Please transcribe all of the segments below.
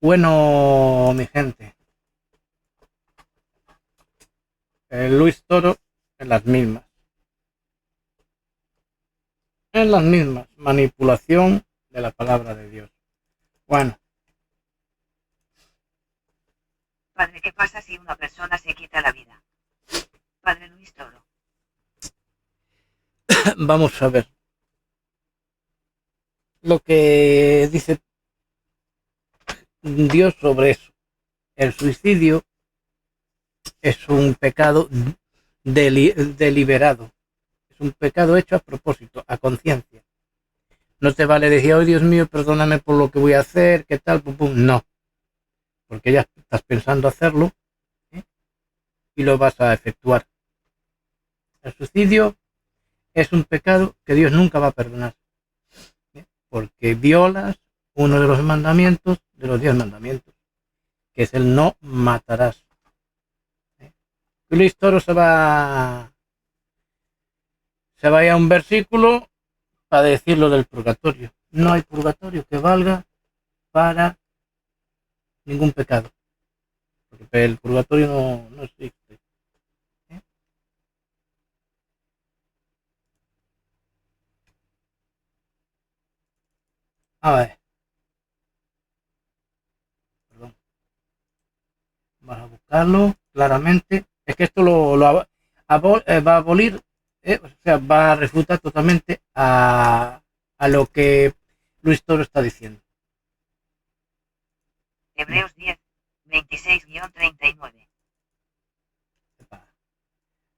Bueno, mi gente, Luis Toro en las mismas, manipulación de la palabra de Dios. Bueno, Padre, ¿qué pasa si una persona se quita la vida? Padre Luis Toro. vamos a ver lo que dice Dios sobre eso. El suicidio es un pecado deliberado, es un pecado hecho a propósito, a conciencia. No te vale decir, oh Dios mío, perdóname por lo que voy a hacer, qué tal, pum, pum. No, porque ya estás pensando hacerlo, ¿eh? Y lo vas a efectuar. El suicidio es un pecado que Dios nunca va a perdonar, ¿eh? Porque violas uno de los mandamientos, de los 10 mandamientos, que es el no matarás, ¿eh? Y Luis Toro se va a ir a un versículo para decir lo del purgatorio. No hay purgatorio que valga para ningún pecado, porque el purgatorio no existe, ¿eh? A ver, perdón, vamos a buscarlo claramente. Es que esto va a abolir, o sea, va a refutar totalmente a lo que Luis Toro está diciendo. Hebreos 10, 26-39.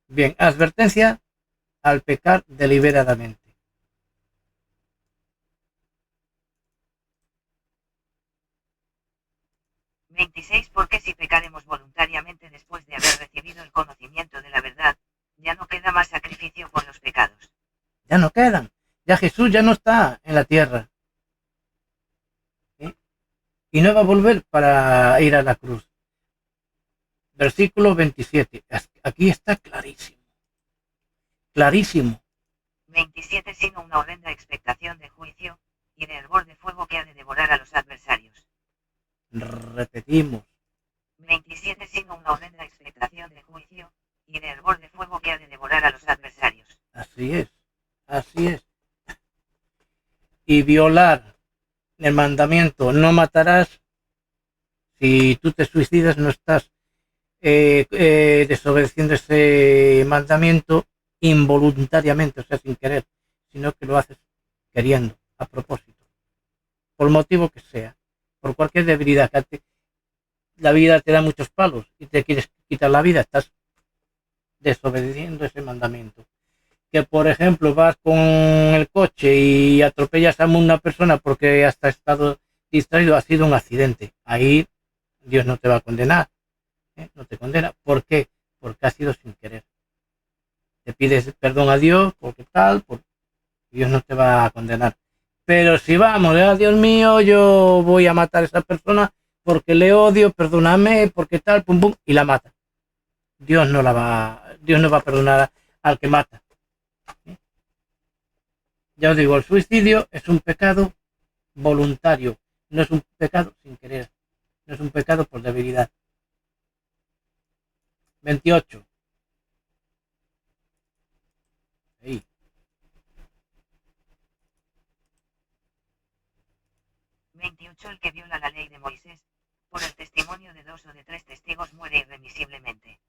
Bien, advertencia al pecar deliberadamente. 26. Porque si pecaremos voluntariamente después de haber recibido el conocimiento de la verdad, ya no queda más sacrificio por los pecados. Ya no quedan. Ya Jesús ya no está en la tierra, ¿eh? Y no va a volver para ir a la cruz. Versículo 27. Aquí está clarísimo. Clarísimo. 27. Sino una horrenda expectación de juicio, y de hervor de fuego que ha de devorar a los adversarios. Repetimos. 27. Sino una horrenda expectación de juicio, y de hervor de fuego que ha de devorar a los adversarios. Así es. Así es. Y violar el mandamiento no matarás. Si tú te suicidas no estás desobedeciendo ese mandamiento involuntariamente, o sea, sin querer, sino que lo haces queriendo, a propósito, por motivo que sea, por cualquier debilidad. La vida te da muchos palos y te quieres quitar la vida, estás desobedeciendo ese mandamiento. Que por ejemplo vas con el coche y atropellas a una persona porque hasta estado distraído, ha sido un accidente. Ahí Dios no te va a condenar, ¿eh? No te condena. ¿Por qué? Porque ha sido sin querer. Te pides perdón a Dios porque tal, Dios no te va a condenar. Pero si vamos, Dios mío, yo voy a matar a esa persona porque le odio, perdóname, porque tal, pum pum, y la mata. Dios no va a perdonar al que mata, ¿eh? Ya os digo, el suicidio es un pecado voluntario, no es un pecado sin querer, no es un pecado por debilidad. 28. Ahí. 28. El que viola la ley de Moisés, por el testimonio de 2 o de 3 testigos muere irremisiblemente.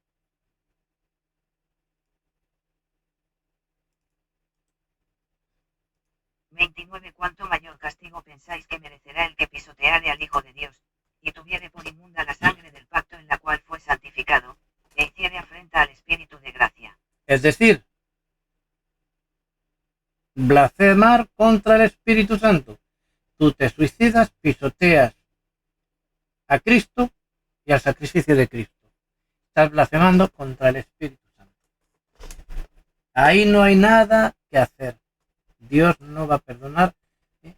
29. Cuánto mayor castigo pensáis que merecerá el que pisoteare al Hijo de Dios, y tuviere por inmunda la sangre del pacto en la cual fue santificado, e hiciere afrenta al Espíritu de gracia. Es decir, blasfemar contra el Espíritu Santo. Tú te suicidas, pisoteas a Cristo y al sacrificio de Cristo. Estás blasfemando contra el Espíritu Santo. Ahí no hay nada que hacer. Dios no va a perdonar, ¿eh?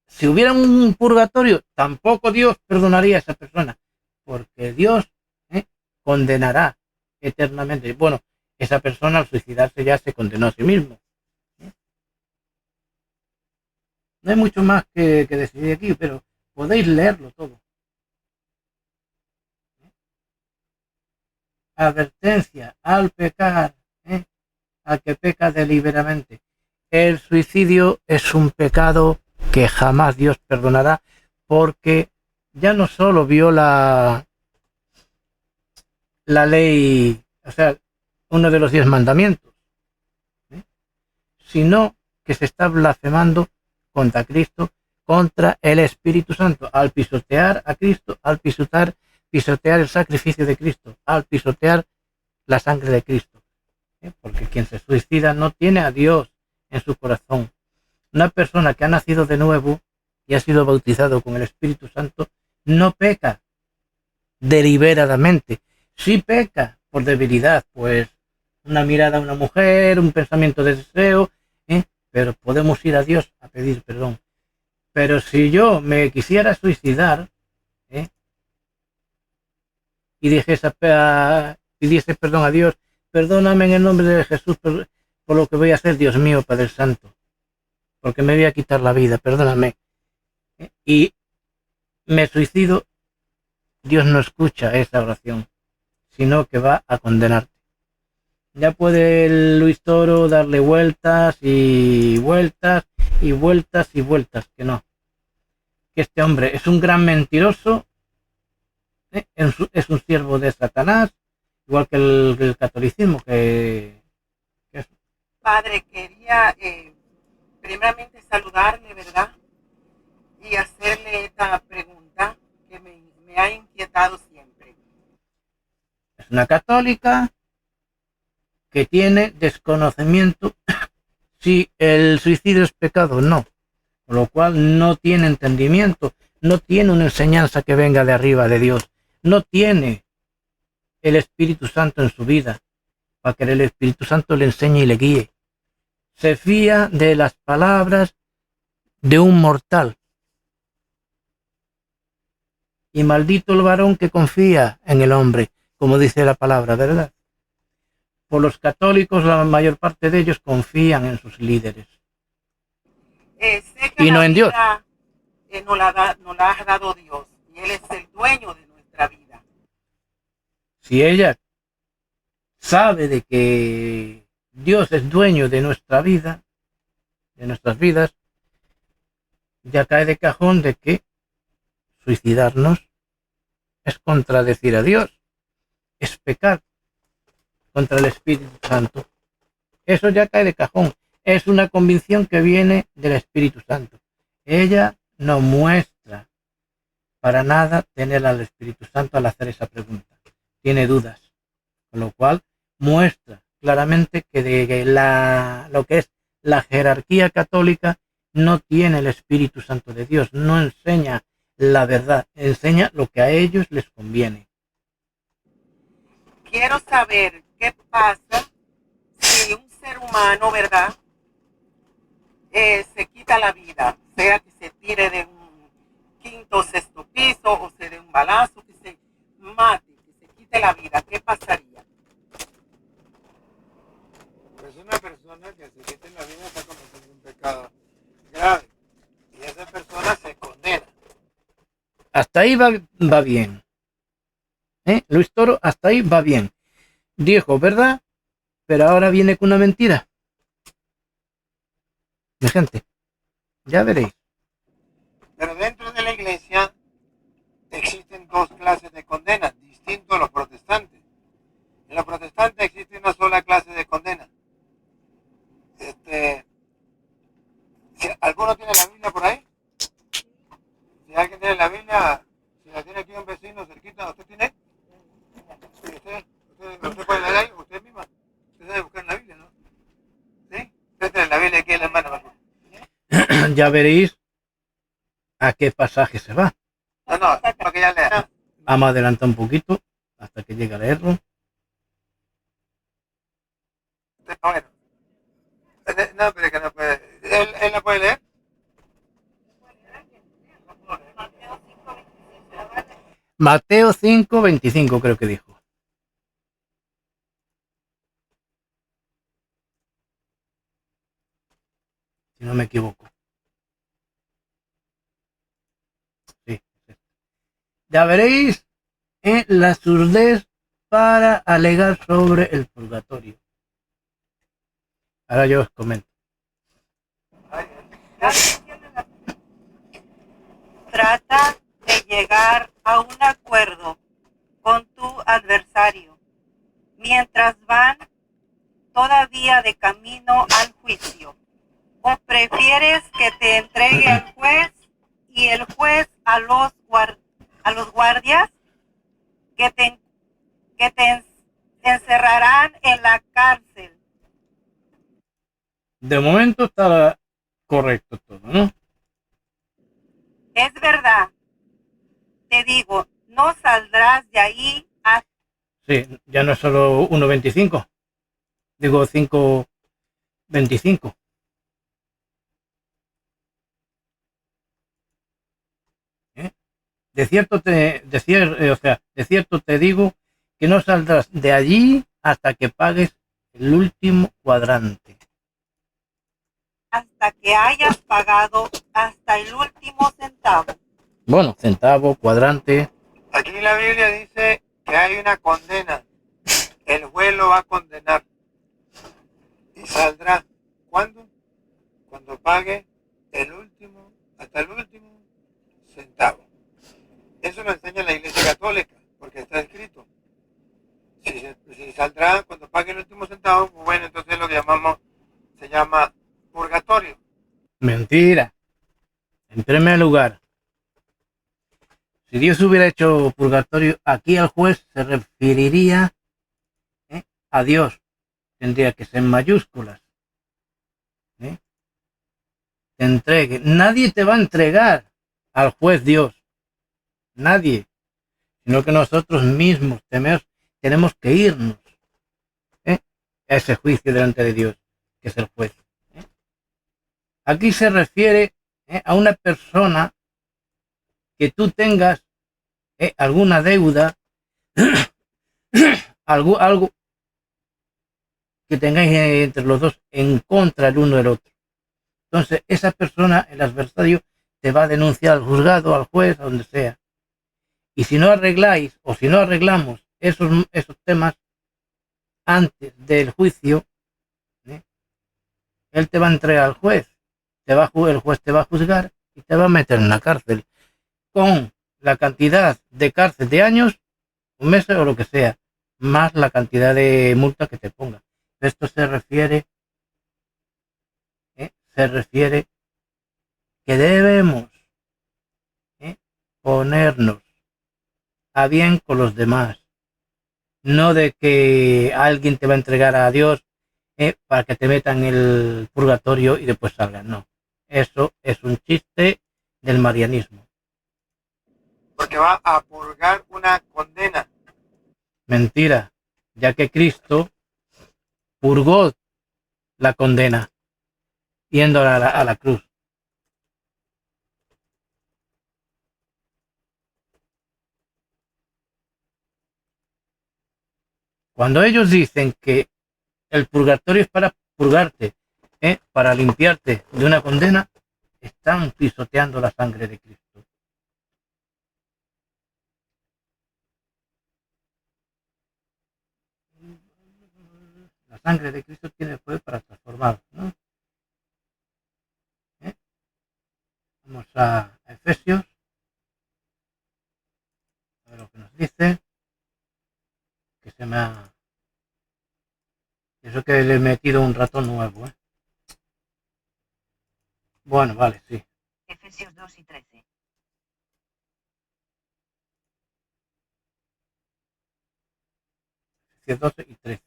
Si hubiera un purgatorio, tampoco Dios perdonaría a esa persona, porque Dios, ¿eh?, condenará eternamente. Bueno, esa persona al suicidarse ya se condenó a sí mismo, ¿eh? No hay mucho más que decidir aquí, pero Podéis leerlo todo. Advertencia al pecar, al que peca deliberadamente. El suicidio es un pecado que jamás Dios perdonará, porque ya no solo viola la ley, o sea, uno de los 10 mandamientos, ¿eh? Sino que se está blasfemando contra Cristo, contra el Espíritu Santo, al pisotear a Cristo, al pisotear el sacrificio de Cristo, al pisotear la sangre de Cristo. Porque quien se suicida no tiene a Dios en su corazón. Una persona que ha nacido de nuevo y ha sido bautizado con el Espíritu Santo no peca deliberadamente. Sí peca por debilidad, pues una mirada a una mujer, un pensamiento de deseo, pero podemos ir a Dios a pedir perdón. Pero si yo me quisiera suicidar, y pidiese perdón a Dios, perdóname en el nombre de Jesús por lo que voy a hacer, Dios mío, Padre Santo, porque me voy a quitar la vida, perdóname, y me suicido, Dios no escucha esa oración, sino que va a condenarte. Ya puede el Luis Toro darle vueltas y vueltas y vueltas y vueltas, que no. Que este hombre es un gran mentiroso, es un siervo de Satanás, igual que el catolicismo, que es. Padre, quería primeramente saludarle, ¿verdad? Y hacerle esta pregunta que me ha inquietado siempre. Es una católica que tiene desconocimiento si el suicidio es pecado o no, con lo cual no tiene entendimiento, no tiene una enseñanza que venga de arriba de Dios, no tiene el Espíritu Santo en su vida, para que el Espíritu Santo le enseñe y le guíe. Se fía de las palabras de un mortal. Y maldito el varón que confía en el hombre, como dice la palabra, ¿verdad? Por los católicos, la mayor parte de ellos confían en sus líderes. Sé que y no en Dios. Nos la ha dado Dios, y Él es el dueño de nuestra vida. Si ella sabe de que Dios es dueño de nuestra vida, de nuestras vidas, ya cae de cajón de que suicidarnos es contradecir a Dios, es pecar contra el Espíritu Santo. Eso ya cae de cajón. Es una convicción que viene del Espíritu Santo. Ella no muestra para nada tener al Espíritu Santo al hacer esa pregunta. Tiene dudas. Con lo cual muestra claramente que lo que es la jerarquía católica no tiene el Espíritu Santo de Dios, no enseña la verdad, enseña lo que a ellos les conviene. Quiero saber qué pasa si un ser humano, ¿verdad?, se quita la vida, sea que se tire de un quinto o sexto piso o se dé un balazo, que se mate, que se quite la vida. ¿Qué pasaría? Pues una persona que se quite la vida está cometiendo un pecado grave y esa persona se condena. Hasta ahí va bien. Luis Toro, hasta ahí va bien. Dijo verdad, pero ahora viene con una mentira. Mi gente, ya veréis. Pero dentro de la iglesia existen dos clases de condenas, distinto a los protestantes. En los protestantes existe una sola clase de condena. Si ¿alguno tiene la Biblia por ahí? Si alguien tiene la Biblia, si la tiene aquí un vecino cerquita, ¿usted tiene? Sí, usted puede leer ahí, usted misma. Usted sabe buscar en la Biblia, ¿no? ¿Sí? Usted tiene la Biblia aquí en la mano. Ya veréis a qué pasaje se va. No, para que ya lea. Vamos a adelantar un poquito hasta que llegue a leerlo. Bueno. No, pero es que no puede. ¿Él la puede leer? Mateo 5:25 creo que dijo. Si no me equivoco. Sí. Ya veréis la surdez para alegar sobre el purgatorio. Ahora yo os comento. Trata de llegar a un acuerdo con tu adversario mientras van todavía de camino al juicio. ¿O prefieres que te entregue al juez y el juez a los guardias que te encerrarán en la cárcel? De momento está correcto todo, ¿no? Es verdad. Te digo, no saldrás de ahí hasta... Sí, ya no es solo 1,25. Digo 5,25. De cierto te digo que no saldrás de allí hasta que pagues el último cuadrante. hasta que hayas pagado hasta el último centavo. Bueno, centavo, cuadrante. Aquí en la Biblia dice que hay una condena. El juez lo va a condenar. Y saldrá. ¿Cuándo? Cuando pague hasta el último centavo. Eso lo enseña la Iglesia Católica, porque está escrito. Si saldrá cuando pague el último centavo, pues bueno, entonces lo que se llama purgatorio. Mentira. En primer lugar, si Dios hubiera hecho purgatorio, aquí el juez se referiría a Dios. Tendría que ser en mayúsculas. Te entregue. Nadie te va a entregar al juez Dios. Nadie. Sino que nosotros mismos tenemos que irnos a ese juicio delante de Dios, que es el juez. Aquí se refiere a una persona que tú tengas alguna deuda, algo que tengáis entre los dos en contra el uno del otro. Entonces, esa persona, el adversario, te va a denunciar al juzgado, al juez, a donde sea. Y si no arregláis o si no arreglamos esos temas antes del juicio, él te va a entregar al juez. El juez te va a juzgar y te va a meter en la cárcel con la cantidad de cárcel de años, un mes o lo que sea, más la cantidad de multa que te ponga. Esto se refiere que debemos ponernos a bien con los demás, no de que alguien te va a entregar a Dios para que te metan en el purgatorio y después salgan. No, eso es un chiste del marianismo. Porque va a purgar una condena. Mentira, ya que Cristo purgó la condena yendo a la cruz. Cuando ellos dicen que el purgatorio es para purgarte, para limpiarte de una condena, están pisoteando la sangre de Cristo. La sangre de Cristo tiene poder para transformar, ¿no? Vamos a Efesios, a ver lo que nos dice, que se me ha... Eso que le he metido un ratón nuevo, Bueno, vale, sí. Efesios 2 y 13. Efesios 12 y 13.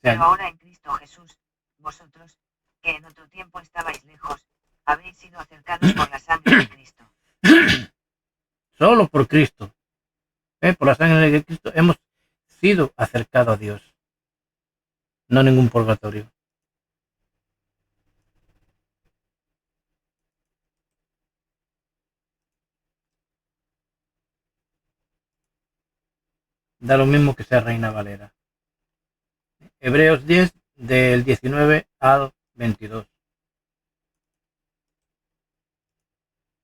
Pero ahora en Cristo Jesús, vosotros, que en otro tiempo estabais lejos, habéis sido acercados por la sangre de Cristo. Solo por Cristo, por la sangre de Cristo, hemos sido acercados a Dios. No ningún purgatorio. Da lo mismo que sea Reina Valera. Hebreos 10, del 19 al 22.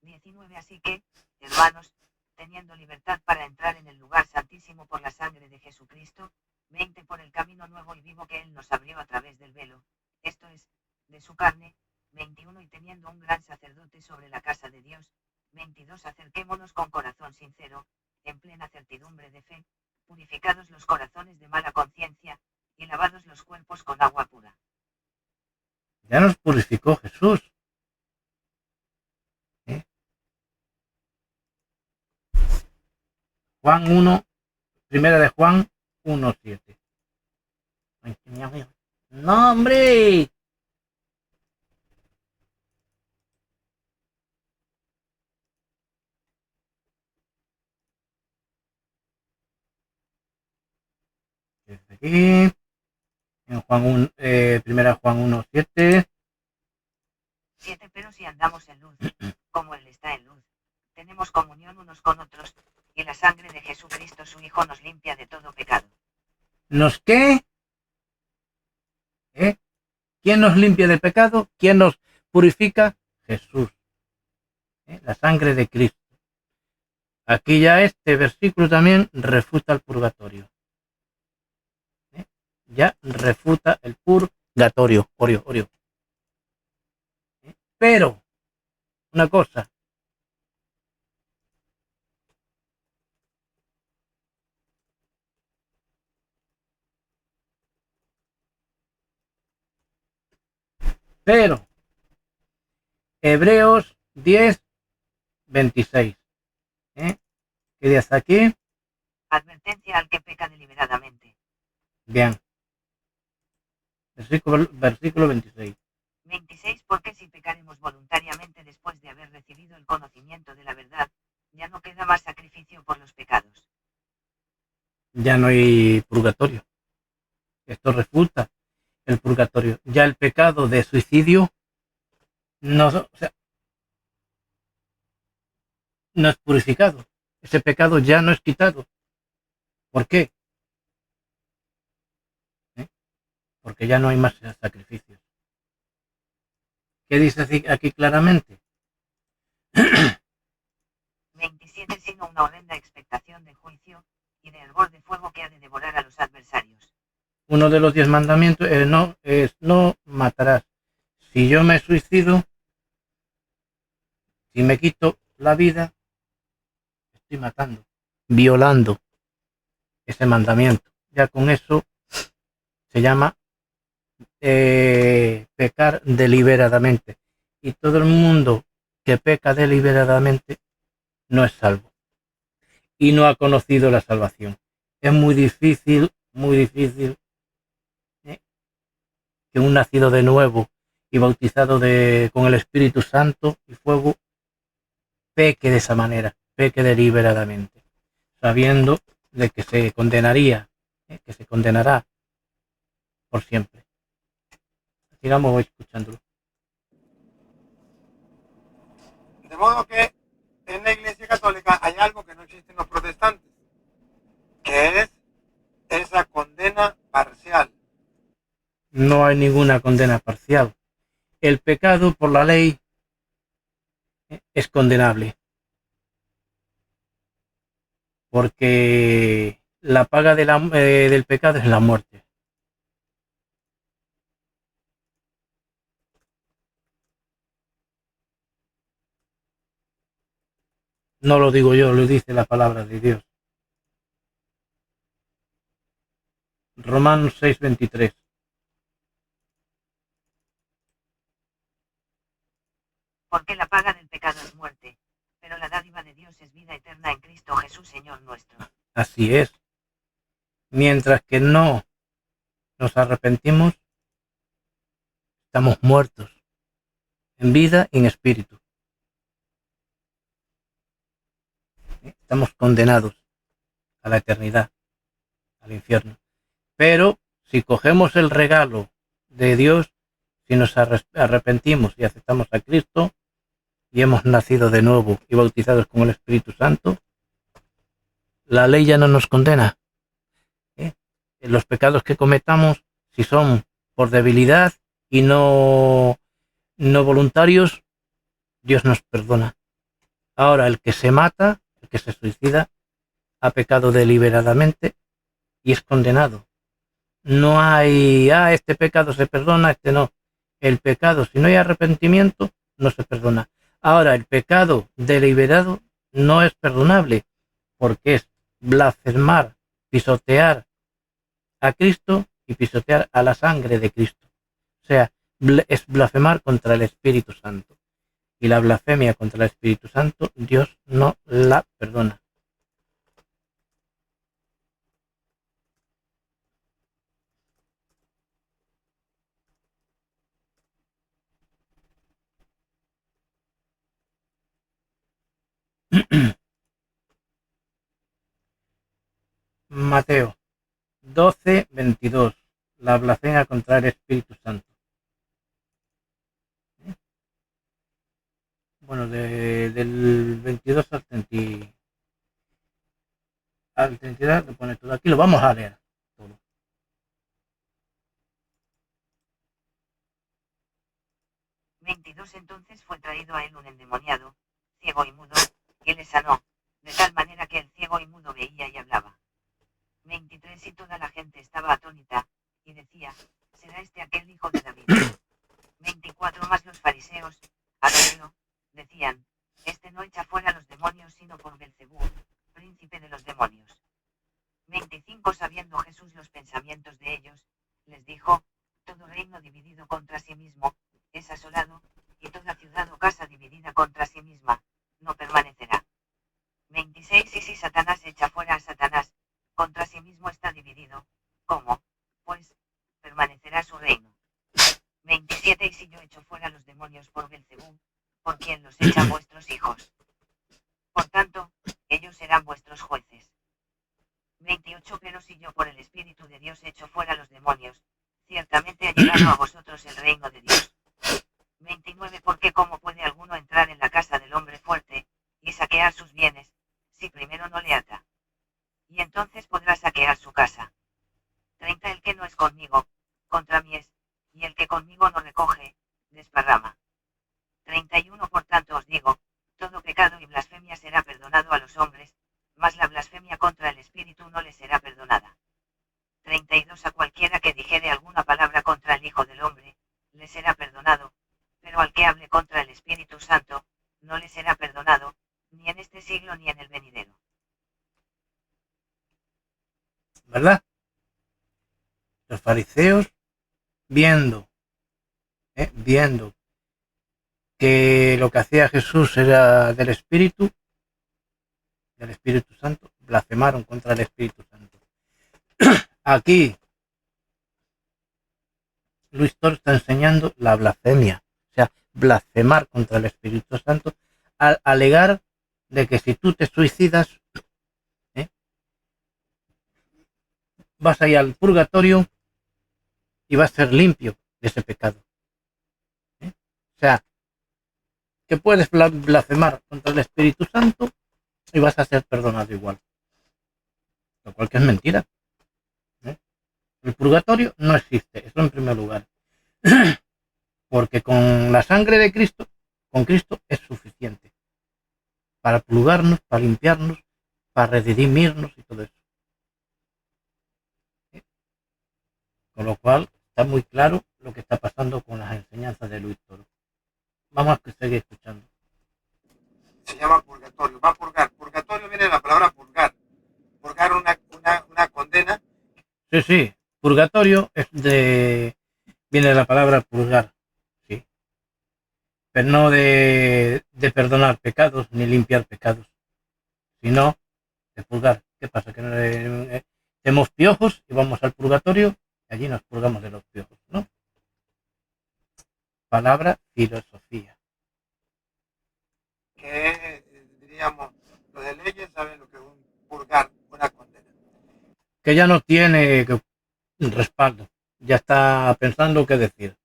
19. Así que, hermanos, teniendo libertad para entrar en el lugar santísimo por la sangre de Jesucristo, 20. Por el camino nuevo y vivo que Él nos abrió a través del velo, esto es, de su carne, 21. Y teniendo un gran sacerdote sobre la casa de Dios, 22. Acerquémonos con corazón sincero, en plena certidumbre de fe, purificados los corazones de mala conciencia, y lavados los cuerpos con agua pura. Ya nos purificó Jesús. Juan 1, primera de Juan 1:7. No, hombre. Desde aquí, en Juan 1, primera Juan 1:7. 7. Pero si andamos en luz, como Él está en luz, tenemos comunión unos con otros, y la sangre de Jesucristo su Hijo nos limpia de todo pecado. ¿Nos qué? ¿Quién nos limpia de pecado? ¿Quién nos purifica? Jesús. La sangre de Cristo. Aquí ya este versículo también refuta el purgatorio. Ya refuta el purgatorio. Orio. Pero, una cosa. Pero, Hebreos 10:26. ¿Qué dice hasta aquí? Advertencia al que peca deliberadamente. Bien. Versículo 26. 26. Porque si pecaremos voluntariamente después de haber recibido el conocimiento de la verdad, ya no queda más sacrificio por los pecados. Ya no hay purgatorio. Esto refuta el purgatorio. Ya el pecado de suicidio no es purificado. Ese pecado ya no es quitado. ¿Por qué? Porque ya no hay más sacrificios. ¿Qué dice aquí claramente? 27. Sino una horrenda expectación de juicio, y de hervor de fuego que ha de devorar a los adversarios. Uno de los 10 mandamientos no matarás. Si yo me suicido, si me quito la vida, estoy matando, violando ese mandamiento. Ya con eso se llama pecar deliberadamente. Y todo el mundo que peca deliberadamente no es salvo. Y no ha conocido la salvación. Es muy difícil que un nacido de nuevo y bautizado con el Espíritu Santo y fuego peque de esa manera, peque deliberadamente, sabiendo de que se condenaría, que se condenará por siempre. Sigamos escuchándolo. De modo que en la Iglesia Católica hay algo que no existe en los protestantes, que es esa condena parcial. No hay ninguna condena parcial. El pecado por la ley es condenable. Porque la paga del pecado es la muerte. No lo digo yo, lo dice la palabra de Dios. Romanos 6:23. Porque la paga del pecado es muerte, pero la dádiva de Dios es vida eterna en Cristo Jesús Señor nuestro. Así es. Mientras que no nos arrepentimos, estamos muertos, en vida y en espíritu. Estamos condenados a la eternidad, al infierno. Pero si cogemos el regalo de Dios, si nos arrepentimos y aceptamos a Cristo y hemos nacido de nuevo y bautizados con el Espíritu Santo, la ley ya no nos condena. Los pecados que cometamos, si son por debilidad y no voluntarios, Dios nos perdona Ahora, el que se mata, el que se suicida, ha pecado deliberadamente y es condenado. No hay, este pecado se perdona, este no. El pecado, si no hay arrepentimiento, no se perdona. Ahora, el pecado deliberado no es perdonable, porque es blasfemar, pisotear a Cristo y pisotear a la sangre de Cristo. O sea, es blasfemar contra el Espíritu Santo. Y la blasfemia contra el Espíritu Santo, Dios no la perdona. Mateo 12:22. La blasfemia contra el Espíritu Santo. Bueno, del 22 al 32 lo pone todo. Aquí lo vamos a leer todo. Entonces fue traído a él un endemoniado, ciego y mudo, y le sanó, de tal manera que el ciego y mudo veía y hablaba. 23 Y toda la gente estaba atónita, y decía, ¿será este aquel hijo de David? 24 Más los fariseos, al oírlo, decían, este no echa fuera los demonios sino por Belcebú, príncipe de los demonios. 25 Sabiendo Jesús los pensamientos de ellos, les dijo, todo reino dividido contra sí mismo, es asolado, y toda ciudad o casa dividida contra sí misma, no permanecerá. 26 Y si Satanás echa fuera a Satanás, contra sí mismo está dividido, ¿cómo? Pues, permanecerá su reino. 27 Y si yo echo fuera los demonios por Belcebú, ¿por quién los echan vuestros hijos? Por tanto, ellos serán vuestros jueces. 28 Pero si yo por el Espíritu de Dios echo fuera los demonios, ciertamente ha llegado a vosotros el reino de Dios. 29 Porque ¿cómo puede alguno entrar en la casa del hombre fuerte, y saquear sus bienes, si primero no le ata? Y entonces podrá saquear su casa. 30 El que no es conmigo, contra mí es, y el que conmigo no recoge, desparrama. 31 Por tanto os digo, todo pecado y blasfemia será perdonado a los hombres, mas la blasfemia contra el Espíritu no le será perdonada. 32 A cualquiera que dijere alguna palabra contra el Hijo del Hombre, le será perdonado, pero al que hable contra el Espíritu Santo, no le será perdonado, ni en este siglo ni en el venidero. ¿Verdad? Los fariseos, viendo que lo que hacía Jesús era del Espíritu Santo, blasfemaron contra el Espíritu Santo. Aquí Luis Toro está enseñando la blasfemia, o sea, blasfemar contra el Espíritu Santo al alegar de que si tú te suicidas, vas a ir al purgatorio y vas a ser limpio de ese pecado. O sea, que puedes blasfemar contra el Espíritu Santo y vas a ser perdonado igual. Lo cual que es mentira. El purgatorio no existe, eso en primer lugar. Porque con la sangre de Cristo, con Cristo es suficiente. Para purgarnos, para limpiarnos, para redimirnos y todo eso. Con lo cual está muy claro lo que está pasando con las enseñanzas de Luis Toro. Vamos a seguir escuchando. Se llama purgatorio, va a purgar. Purgatorio viene de la palabra purgar. Purgar una condena. Sí, purgatorio viene de la palabra purgar, sí. Pero no de perdonar pecados ni limpiar pecados, sino de purgar. ¿Qué pasa? Que tenemos piojos y vamos al purgatorio y allí nos purgamos de los piojos, ¿no? Palabra filosofía. Que diríamos, los de leyes saben lo que es un purgar, una condena. Que ya no tiene respaldo, ya está pensando qué decir.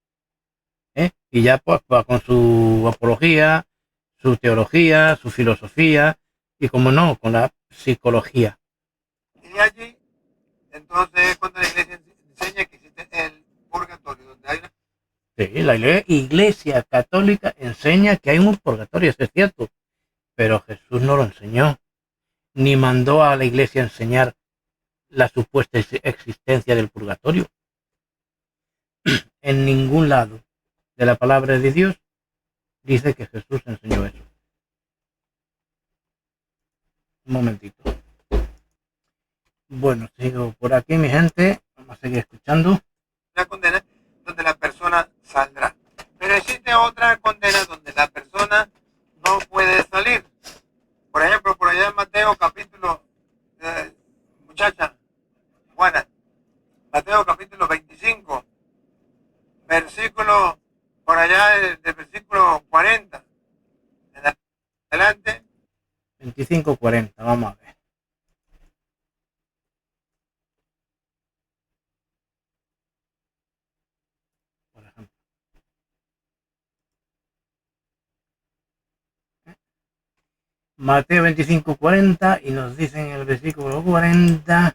Y ya pues va con su apología, su teología, su filosofía y como no, con la psicología. Y allí, entonces, cuando la iglesia enseña que existe el purgatorio, donde hay una... Sí, la iglesia católica enseña que hay un purgatorio, eso es cierto, pero Jesús no lo enseñó, ni mandó a la iglesia a enseñar la supuesta existencia del purgatorio. En ningún lado de la palabra de Dios dice que Jesús enseñó eso. Un momentito. Bueno, sigo por aquí, mi gente. Vamos a seguir escuchando. Una condena donde la persona saldrá. Pero existe otra condena donde la persona no puede salir. Por ejemplo, por allá en Mateo capítulo, muchacha, Juana, Mateo capítulo 25, versículo, por allá del versículo 40, en adelante. 25-40, vamos a ver. Por ejemplo. Mateo 25-40 y nos dice en el versículo 40.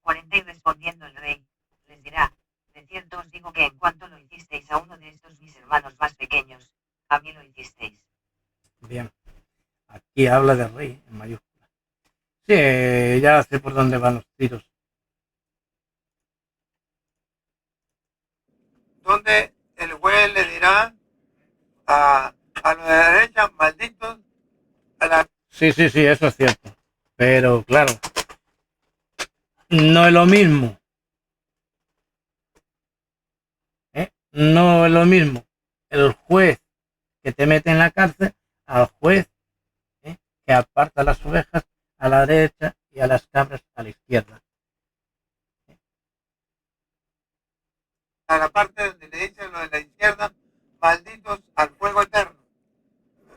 40 y respondiendo el rey, les dirá, de cierto os digo que en cuanto lo hicisteis a uno de estos mis hermanos más pequeños, a mí lo hicisteis. Bien, aquí habla de rey en mayúscula. Sí, ya sé por dónde van los tiros. Donde el juez le dirá a los de la derecha, malditos, a la... Sí, eso es cierto. Pero claro, no es lo mismo. No es lo mismo el juez que te mete en la cárcel al juez que aparta las ovejas a la derecha y a las cabras a la izquierda. A la parte donde le dicen lo de la izquierda, malditos al fuego eterno.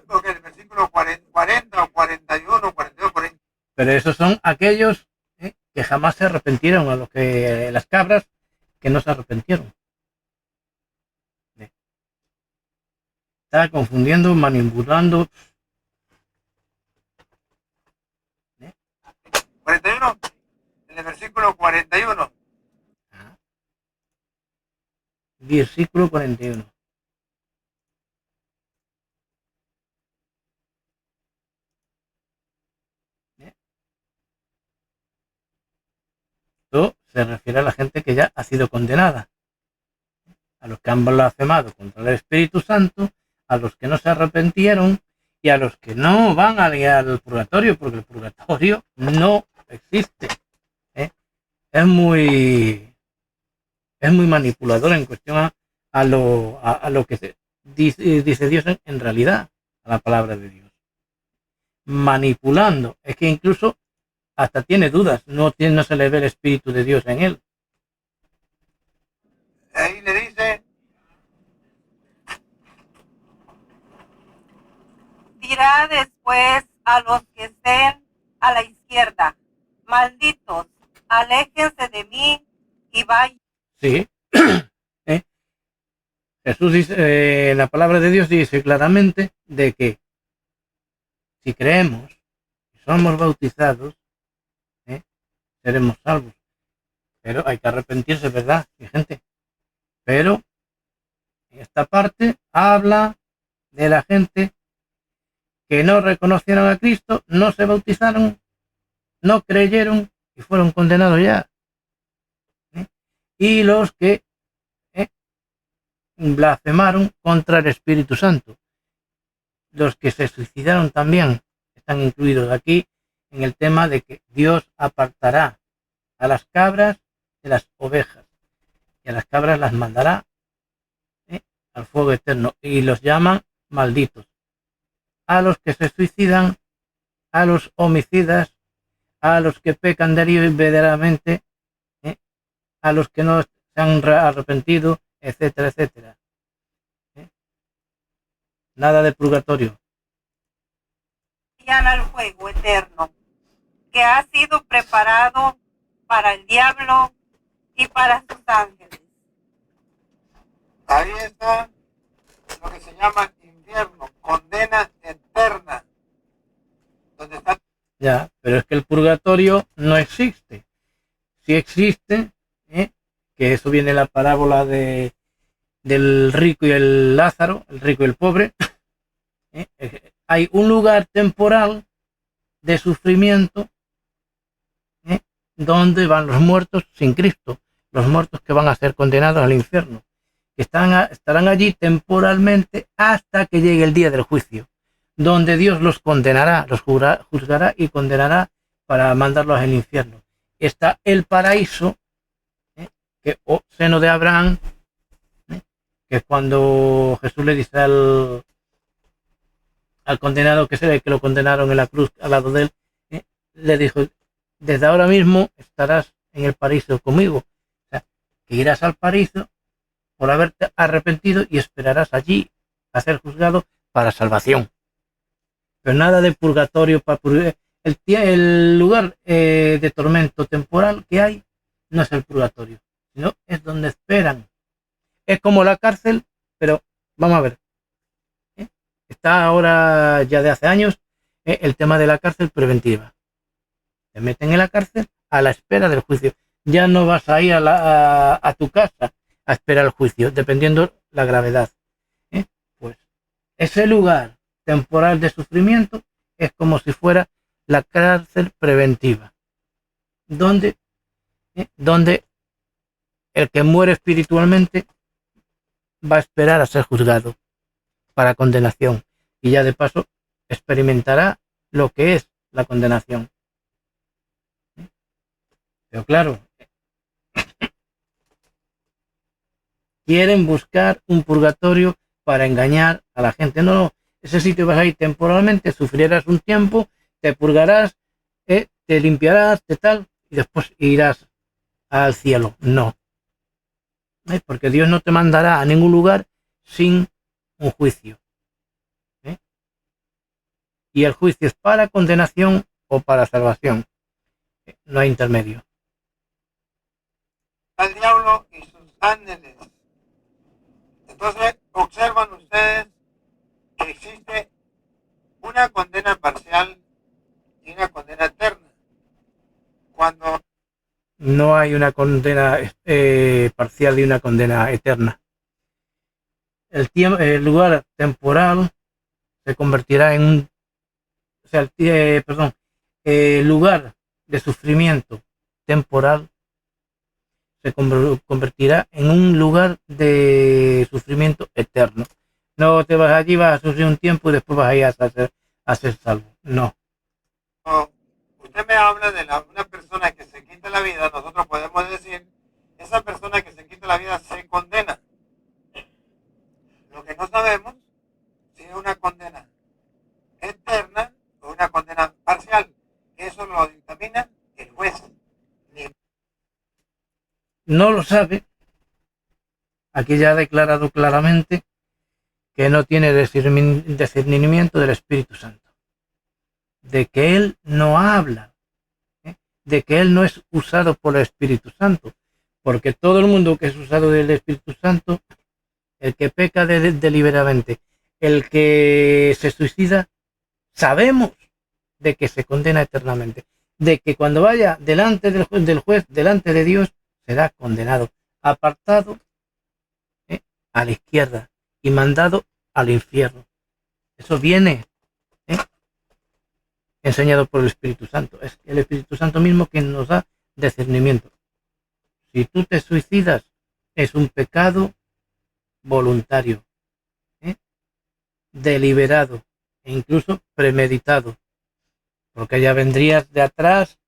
Porque el versículo 40 o 41, 42, 40. Pero esos son aquellos que jamás se arrepintieron, a los que las cabras que no se arrepintieron. Está confundiendo, manipulando. 41, en el versículo 41. Versículo 41. Esto se refiere a la gente que ya ha sido condenada, a los que han blasfemado contra el Espíritu Santo, a los que no se arrepintieron y a los que no van al purgatorio, porque el purgatorio no existe. Es muy manipulador en cuestión a lo que dice Dios en realidad, a la palabra de Dios. Manipulando, es que incluso hasta tiene dudas, no se le ve el Espíritu de Dios en él. Ahí le dice, dirá después a los que estén a la izquierda, malditos, aléjense de mí y vayan. Sí. Jesús dice, la palabra de Dios dice claramente de que si creemos y somos bautizados, seremos salvos. Pero hay que arrepentirse, ¿verdad, mi gente? Pero en esta parte habla de la gente que no reconocieron a Cristo, no se bautizaron, no creyeron y fueron condenados ya. Y los que blasfemaron contra el Espíritu Santo. Los que se suicidaron también están incluidos aquí en el tema de que Dios apartará a las cabras de las ovejas y a las cabras las mandará al fuego eterno y los llaman malditos. A los que se suicidan, a los homicidas, a los que pecan deliberadamente, a los que no se han arrepentido, etcétera, etcétera. Nada de purgatorio. Al fuego eterno, que ha sido preparado para el diablo y para sus ángeles. ahí está lo que se llama infierno, condena eterna. Donde está... Ya, pero es que el purgatorio no existe. Si existe, que eso viene en la parábola del rico y el Lázaro, el rico y el pobre, Hay un lugar temporal de sufrimiento donde van los muertos sin Cristo, los muertos que van a ser condenados al infierno, que estarán allí temporalmente hasta que llegue el día del juicio, donde Dios los condenará, los juzgará y condenará para mandarlos al infierno. Está el paraíso, que seno de Abraham, que cuando Jesús le dice al condenado que lo condenaron en la cruz al lado de él, le dijo: desde ahora mismo estarás en el paraíso conmigo. O sea, que irás al paraíso por haberte arrepentido y esperarás allí a ser juzgado para salvación. Pero nada de purgatorio para purgar. El lugar de tormento temporal que hay no es el purgatorio, sino es donde esperan. Es como la cárcel, pero vamos a ver. Está ahora ya de hace años el tema de la cárcel preventiva. Te meten en la cárcel a la espera del juicio. Ya no vas a ir a tu casa a esperar el juicio, dependiendo la gravedad. Pues ese lugar temporal de sufrimiento es como si fuera la cárcel preventiva, donde el que muere espiritualmente va a esperar a ser juzgado para condenación, y ya de paso experimentará lo que es la condenación. Pero claro, quieren buscar un purgatorio para engañar a la gente. No, ese sitio vas a ir temporalmente, sufrirás un tiempo, te purgarás, te limpiarás, tal, y después irás al cielo. No, porque Dios no te mandará a ningún lugar sin un juicio. Y el juicio es para condenación o para salvación. No hay intermedio. Al diablo y sus ángeles. Entonces, observan ustedes que existe una condena parcial y una condena eterna. Cuando no hay una condena parcial y una condena eterna. El lugar temporal se convertirá en un, o sea, el lugar de sufrimiento temporal se convertirá en un lugar de sufrimiento eterno. No te vas allí, vas a sufrir un tiempo y después vas a ir a ser salvo. No. Usted me habla de una persona que se quita la vida, nosotros podemos decir, esa persona que se quita la vida se condena. Lo que no sabemos si es una condena eterna o una condena parcial. Eso lo dictamina el juez. No lo sabe. Aquí ya ha declarado claramente que no tiene discernimiento del Espíritu Santo, de que él no habla, de que él no es usado por el Espíritu Santo, porque todo el mundo que es usado del Espíritu Santo, el que peca deliberadamente, el que se suicida, sabemos de que se condena eternamente, de que cuando vaya delante del juez, delante de Dios, será condenado, apartado a la izquierda y mandado al infierno. Eso viene enseñado por el Espíritu Santo. Es el Espíritu Santo mismo quien nos da discernimiento. Si tú te suicidas, es un pecado voluntario, deliberado e incluso premeditado, porque ya vendrías de atrás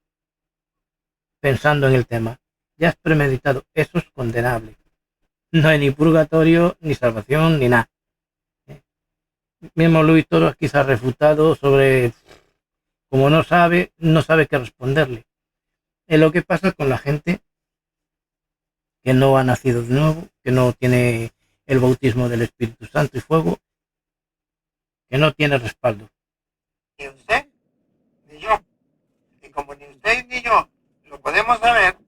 pensando en el tema. Ya es premeditado. Eso es condenable. No hay ni purgatorio, ni salvación, ni nada. Mismo Luis Toro aquí se ha refutado sobre, como no sabe qué responderle. Es lo que pasa con la gente que no ha nacido de nuevo, que no tiene el bautismo del Espíritu Santo y fuego, que no tiene respaldo. Ni usted, ni yo. Y como ni usted ni yo lo podemos saber,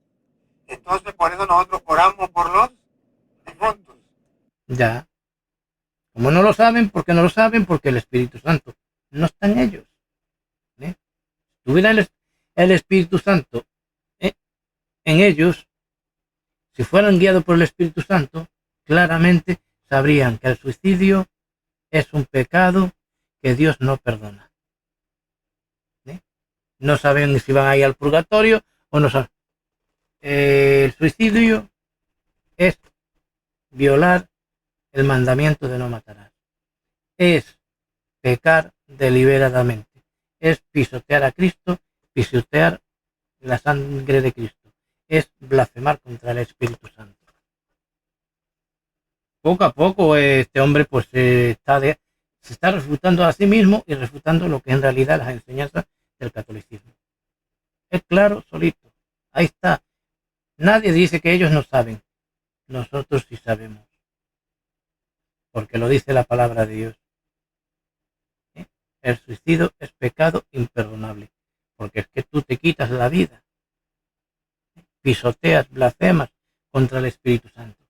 entonces por eso nosotros oramos por los difuntos. Ya. Como no lo saben, ¿por qué no lo saben? Porque el Espíritu Santo no está en ellos. Si tuviera el Espíritu Santo en ellos, si fueran guiados por el Espíritu Santo, claramente sabrían que el suicidio es un pecado que Dios no perdona. No saben si van a ir al purgatorio o no saben. El suicidio es violar el mandamiento de no matarás. Es pecar deliberadamente. Es pisotear a Cristo, pisotear la sangre de Cristo. Es blasfemar contra el Espíritu Santo. Poco a poco este hombre pues se está refutando a sí mismo y refutando lo que en realidad las enseñanzas del catolicismo. Es claro, solito. Ahí está. Nadie dice que ellos no saben. Nosotros sí sabemos. Porque lo dice la palabra de Dios. El suicidio es pecado imperdonable. Porque es que tú te quitas la vida. Pisoteas, blasfemas contra el Espíritu Santo.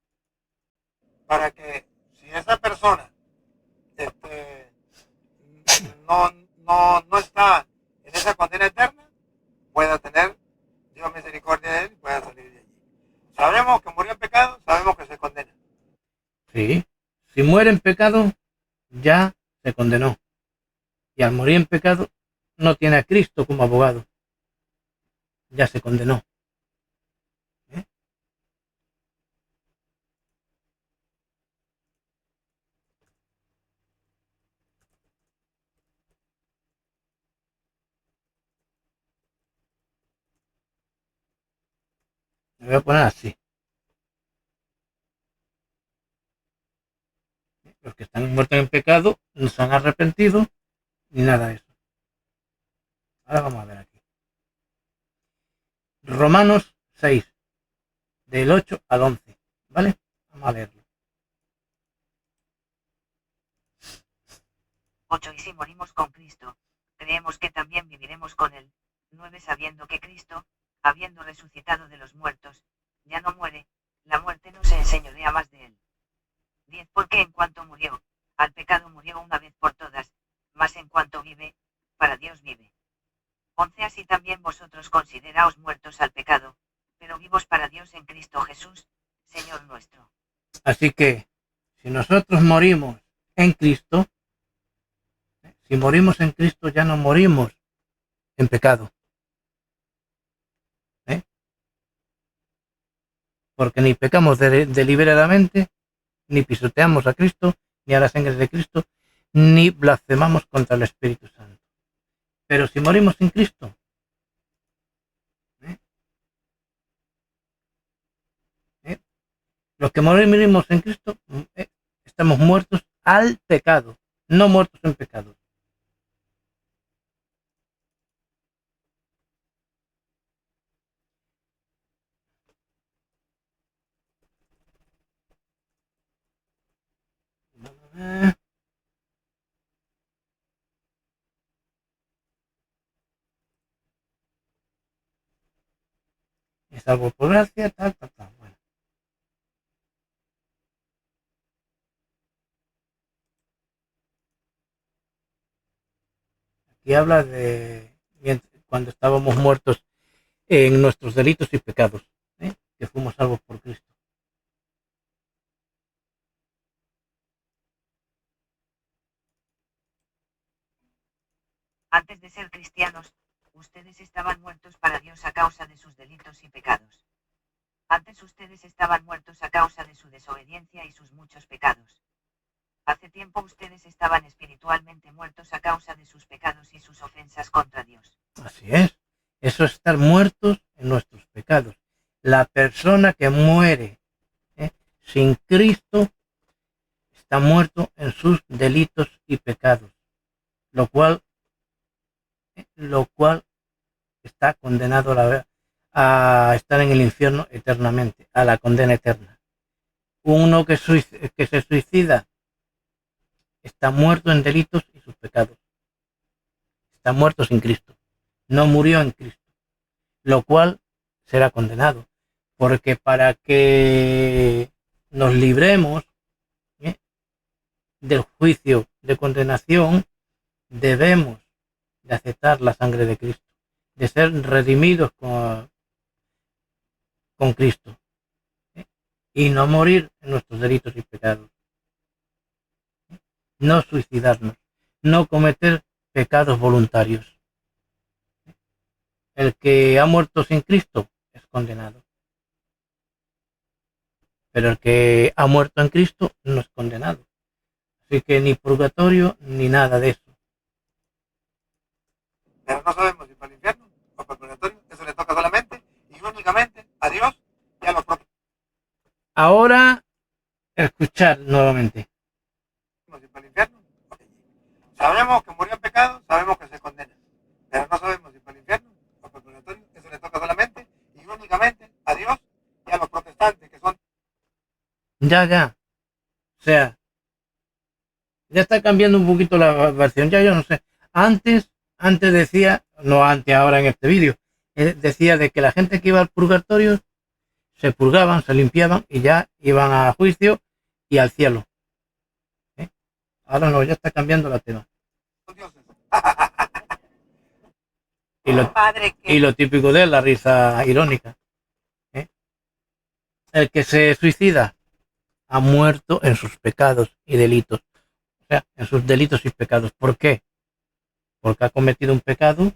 Para que si esa persona no está en esa condena eterna, pueda tener Dios misericordia de él y pueda salir de allí. Sabemos que murió en pecado, sabemos que se condena. Sí, si muere en pecado, ya se condenó. Y al morir en pecado, no tiene a Cristo como abogado. Ya se condenó. Me voy a poner así. Los que están muertos en pecado no se han arrepentido ni nada de eso. Ahora vamos a ver aquí. Romanos 6, del 8 al 11. ¿Vale? Vamos a leerlo. 8. Y si morimos con Cristo, creemos que también viviremos con él. 9. Sabiendo que Cristo, habiendo resucitado de los muertos, ya no muere, la muerte no se enseñorea más de él. 10. Porque en cuanto murió, al pecado murió una vez por todas, mas en cuanto vive, para Dios vive. 11. Así también vosotros consideraos muertos al pecado, pero vivos para Dios en Cristo Jesús, Señor nuestro. Así que, si nosotros morimos en Cristo, si morimos en Cristo ya no morimos en pecado. Porque ni pecamos deliberadamente, ni pisoteamos a Cristo, ni a la sangre de Cristo, ni blasfemamos contra el Espíritu Santo. Pero si morimos en Cristo, los que morimos en Cristo, estamos muertos al pecado, no muertos en pecado. Es algo por gracia, tal. Bueno. Aquí habla de cuando estábamos muertos en nuestros delitos y pecados, que fuimos salvos por Cristo. Antes de ser cristianos, ustedes estaban muertos para Dios a causa de sus delitos y pecados. Antes ustedes estaban muertos a causa de su desobediencia y sus muchos pecados. Hace tiempo ustedes estaban espiritualmente muertos a causa de sus pecados y sus ofensas contra Dios. Así es. Eso es estar muertos en nuestros pecados. La persona que muere sin Cristo está muerto en sus delitos y pecados, lo cual está condenado a estar en el infierno eternamente, a la condena eterna. Uno que se suicida está muerto en delitos y sus pecados. Está muerto sin Cristo. No murió en Cristo, lo cual será condenado. Porque para que nos libremos del juicio de condenación, debemos de aceptar la sangre de Cristo, de ser redimidos con Cristo, y no morir en nuestros delitos y pecados, no suicidarnos, no cometer pecados voluntarios. El que ha muerto sin Cristo es condenado. Pero el que ha muerto en Cristo no es condenado. Así que ni purgatorio ni nada de eso. Pero no sabemos si para el infierno o para el purgatorio. Eso le toca solamente y únicamente a Dios y a los propios. Ahora, escuchar nuevamente. Si para el infierno, okay. Sabemos que murió en pecado, sabemos que se condena. Pero no sabemos si para el infierno o para el purgatorio. Eso le toca solamente y únicamente a Dios y a los protestantes que son. Ya. O sea, ya está cambiando un poquito la versión. Ya yo no sé. Antes decía, no antes, ahora en este vídeo, decía de que la gente que iba al purgatorio se purgaban, se limpiaban y ya iban a juicio y al cielo. Ahora no, ya está cambiando la tema. Y lo típico de él, la risa irónica. El que se suicida ha muerto en sus pecados y delitos. O sea, en sus delitos y pecados. ¿Por qué? Porque ha cometido un pecado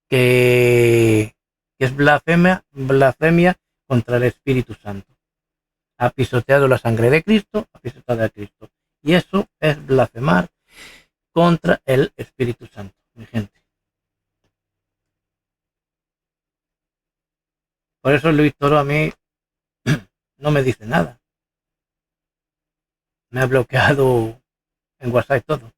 que es blasfemia contra el Espíritu Santo. Ha pisoteado la sangre de Cristo, ha pisoteado a Cristo. Y eso es blasfemar contra el Espíritu Santo, mi gente. Por eso Luis Toro a mí no me dice nada. Me ha bloqueado en WhatsApp todo.